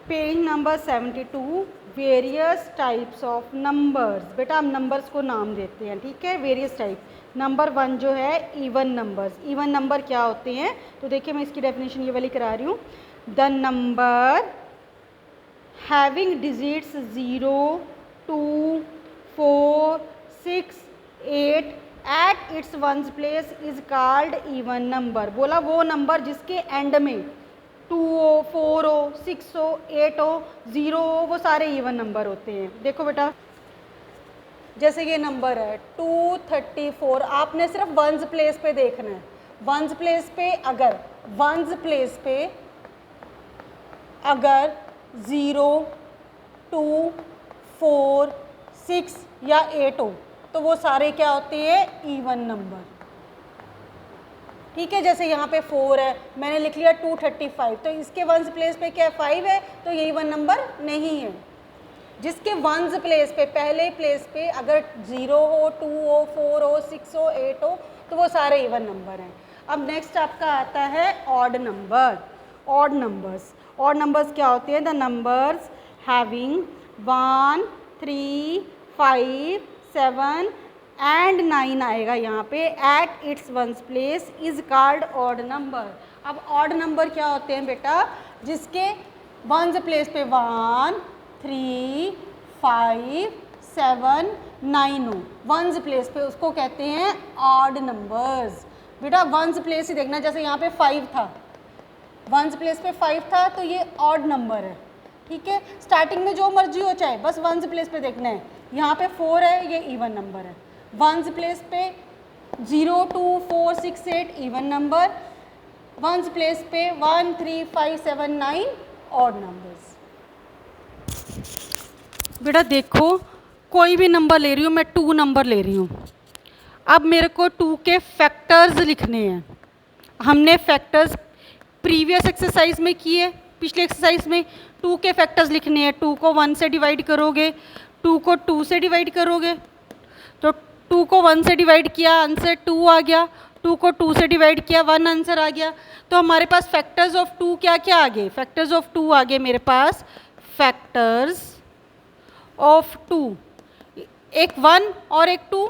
Page number 72, various types of numbers. बेटा हम numbers को नाम देते हैं, ठीक है, वेरियस टाइप। नंबर 1 जो है इवन नंबर्स। इवन नंबर क्या होते हैं? तो देखिए मैं इसकी डेफिनेशन ये वाली करा रही हूँ। The number having digits 0, 2, 4, 6, 8 at its ones place is called even number. बोला वो नंबर जिसके एंड में 2 हो, 4 हो, 6 हो, 8 हो, 0 हो, वो सारे इवन नंबर होते हैं। देखो बेटा जैसे ये नंबर है 234, आपने सिर्फ वंस प्लेस पे देखना है। वंस प्लेस पे अगर 0, 2, 4, 6 या 8 हो तो वो सारे क्या होते हैं? Even number. ठीक है, जैसे यहाँ पे 4 है, मैंने लिख लिया 235, तो इसके वंस प्लेस पे क्या 5 है, तो ये इवन नंबर नहीं है। जिसके वंस प्लेस पे, पहले प्लेस पे अगर 0 हो, 2 हो, 4 हो, 6 हो, 8 हो तो वो सारे इवन नंबर हैं। अब नेक्स्ट आपका आता है odd number. Odd numbers, odd numbers क्या होते हैं? द नंबर्स हैविंग 1, 3, 5, 7 एंड 9 आएगा यहाँ पे at its ones place is called odd number. अब ऑड नंबर क्या होते हैं बेटा? जिसके वंस प्लेस पे 1, 3, 5, 7, 9 हो, वंस प्लेस पे उसको कहते हैं ऑड नंबर्स। बेटा वंस प्लेस ही देखना, जैसे यहाँ पे 5 था, वंस प्लेस पे 5 था तो ये ऑड नंबर है। ठीक है, स्टार्टिंग में जो मर्जी हो चाहे, बस वंस प्लेस पे देखना है। यहाँ पे 4 है, ये इवन नंबर है। वंस प्लेस पे 0, 2, 4, 6, 8 इवन नंबर। वंस प्लेस पे 1, 3, 5, 7, 9 ऑड नंबर्स। बेटा देखो कोई भी नंबर ले रही हूँ मैं, 2 नंबर ले रही हूँ। अब मेरे को 2 के फैक्टर्स लिखने हैं। हमने फैक्टर्स प्रीवियस एक्सरसाइज में किए, पिछले एक्सरसाइज में 2 के फैक्टर्स लिखने हैं। 2 को 1 से डिवाइड करोगे, 2 को 2 से डिवाइड करोगे, तो 2 को 1 से डिवाइड किया, आंसर 2 आ गया। 2 को 2 से डिवाइड किया, 1 आंसर आ गया। तो हमारे पास फैक्टर्स ऑफ 2 क्या क्या आ गए? फैक्टर्स ऑफ 2 आ गए मेरे पास, फैक्टर्स ऑफ 2, एक 1 और एक 2।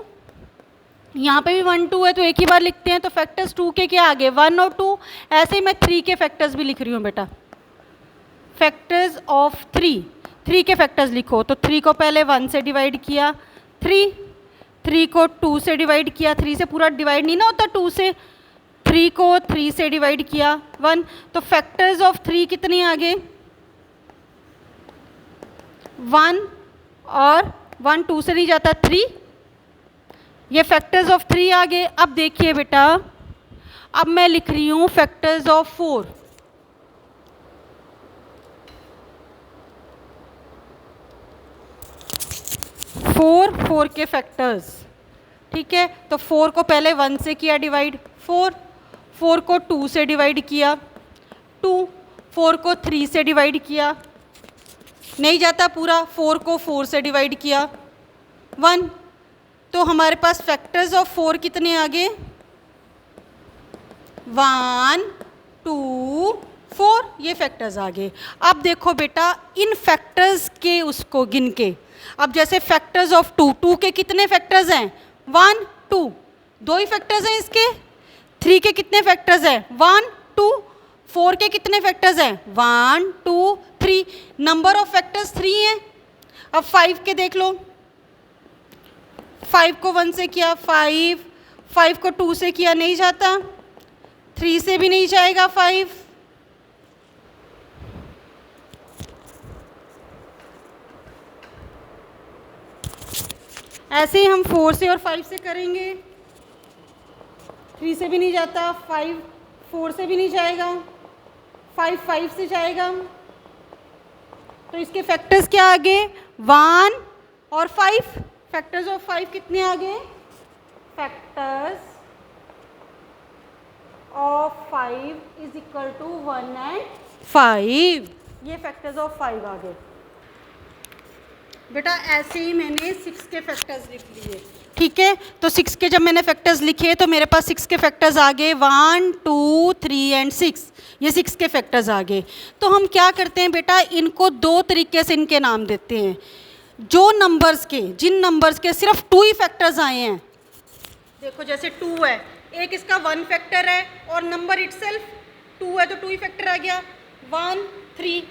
यहाँ पे भी 1, 2 है तो एक ही बार लिखते हैं, तो फैक्टर्स 2 के क्या आ गए? 1 और 2। ऐसे ही मैं 3 के फैक्टर्स भी लिख रही हूँ बेटा। फैक्टर्स ऑफ 3 के फैक्टर्स लिखो, तो 3 को पहले 1 से डिवाइड किया, 3 को 2 से डिवाइड किया, 3 से पूरा डिवाइड नहीं ना होता 2 से, 3 को 3 से डिवाइड किया, 1। तो फैक्टर्स ऑफ 3 कितने आ गए? 1 और 1 2 से नहीं जाता, 3। ये फैक्टर्स ऑफ 3 आ गए। अब देखिए बेटा, अब मैं लिख रही हूँ फैक्टर्स ऑफ 4। फोर के फैक्टर्स। ठीक है, तो 4 को पहले 1 से किया डिवाइड, 4 को 2 से डिवाइड किया, 2, 4 को 3 से डिवाइड किया, नहीं जाता पूरा, 4 को 4 से डिवाइड किया, 1। तो हमारे पास फैक्टर्स ऑफ 4 कितने आ गए? 1, 2, 4, ये फैक्टर्स आ गए। अब देखो बेटा इन फैक्टर्स के उसको गिन के, अब जैसे फैक्टर्स ऑफ 2 के कितने फैक्टर्स हैं? 1, 2, 2 ही फैक्टर्स हैं इसके। 3 के कितने फैक्टर्स हैं? 1, 2। 4 के कितने फैक्टर्स हैं? 1, 2, 3। नंबर ऑफ फैक्टर्स 3 हैं। अब 5 के देख लो, 5 को 1 से किया 5 को 2 से किया, नहीं जाता, 3 से भी नहीं जाएगा 5। ऐसे ही हम 4 से और 5 से करेंगे, 3 से भी नहीं जाता, 5 4 से भी नहीं जाएगा, 5 से जाएगा। तो इसके फैक्टर्स क्या आ गए? 1 और 5। फैक्टर्स ऑफ 5 कितने आ गए? Factors of 5 is equal to 1 and 5। ये फैक्टर्स ऑफ 5 आ गए। बेटा ऐसे ही मैंने 6 के फैक्टर्स लिख लिए, ठीक है। तो 6 के जब मैंने फैक्टर्स लिखे तो मेरे पास 6 के फैक्टर्स आ गए 1 2 3 एंड 6, ये 6 के फैक्टर्स आ गए। तो हम क्या करते हैं बेटा, इनको दो तरीके से इनके नाम देते हैं। जो नंबर्स के, जिन नंबर्स के सिर्फ 2 ही फैक्टर्स आए हैं, देखो जैसे 2 है, एक इसका 1 फैक्टर है और नंबर इटसेल्फ 2 है तो 2 ही फैक्टर आ गया। 1 3,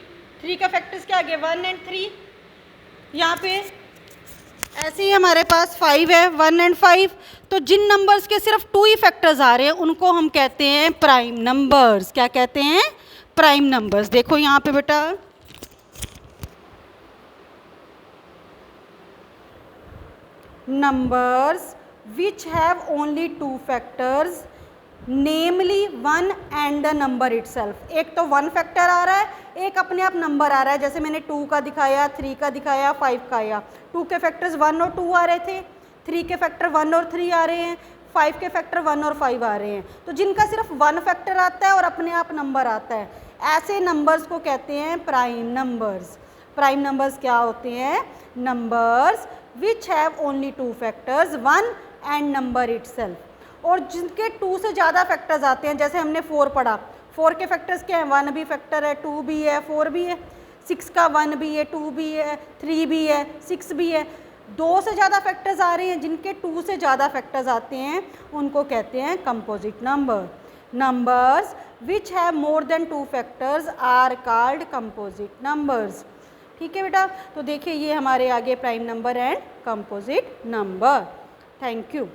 3 का फैक्टर्स क्या आ गया 1 एंड 3। यहाँ पे ऐसे ही हमारे पास 5 है, 1 एंड 5। तो जिन नंबर्स के सिर्फ 2 ही फैक्टर्स आ रहे हैं उनको हम कहते हैं प्राइम नंबर्स। क्या कहते हैं? Prime numbers. देखो यहाँ पे बेटा, numbers which have only 2 factors namely 1 and the number itself. एक तो 1 फैक्टर आ रहा है, एक अपने आप नंबर आ रहा है, जैसे मैंने 2 का दिखाया, 3 का दिखाया, 5 का आया। 2 के फैक्टर्स 1 और 2 आ रहे थे, 3 के फैक्टर 1 और 3 आ रहे हैं, 5 के फैक्टर 1 और 5 आ रहे हैं। तो जिनका सिर्फ 1 फैक्टर आता है और अपने आप नंबर आता है, ऐसे नंबर्स को कहते हैं प्राइम नंबर्स। प्राइम नंबर्स क्या होते हैं? Numbers which have only 2 factors 1 and number itself. और जिनके 2 से ज़्यादा फैक्टर्स आते हैं, जैसे हमने 4 पढ़ा, 4 के फैक्टर्स क्या हैं? 1 भी फैक्टर है, 2 भी है, 4 भी है। 6 का 1 भी है, 2 भी है, 3 भी है, 6 भी है। 2 से ज़्यादा फैक्टर्स आ रहे हैं, जिनके 2 से ज़्यादा फैक्टर्स आते हैं उनको कहते हैं composite number. Numbers which have more than 2 factors are called composite numbers. ठीक है बेटा, तो देखिए ये हमारे आगे prime number and composite number. Thank you.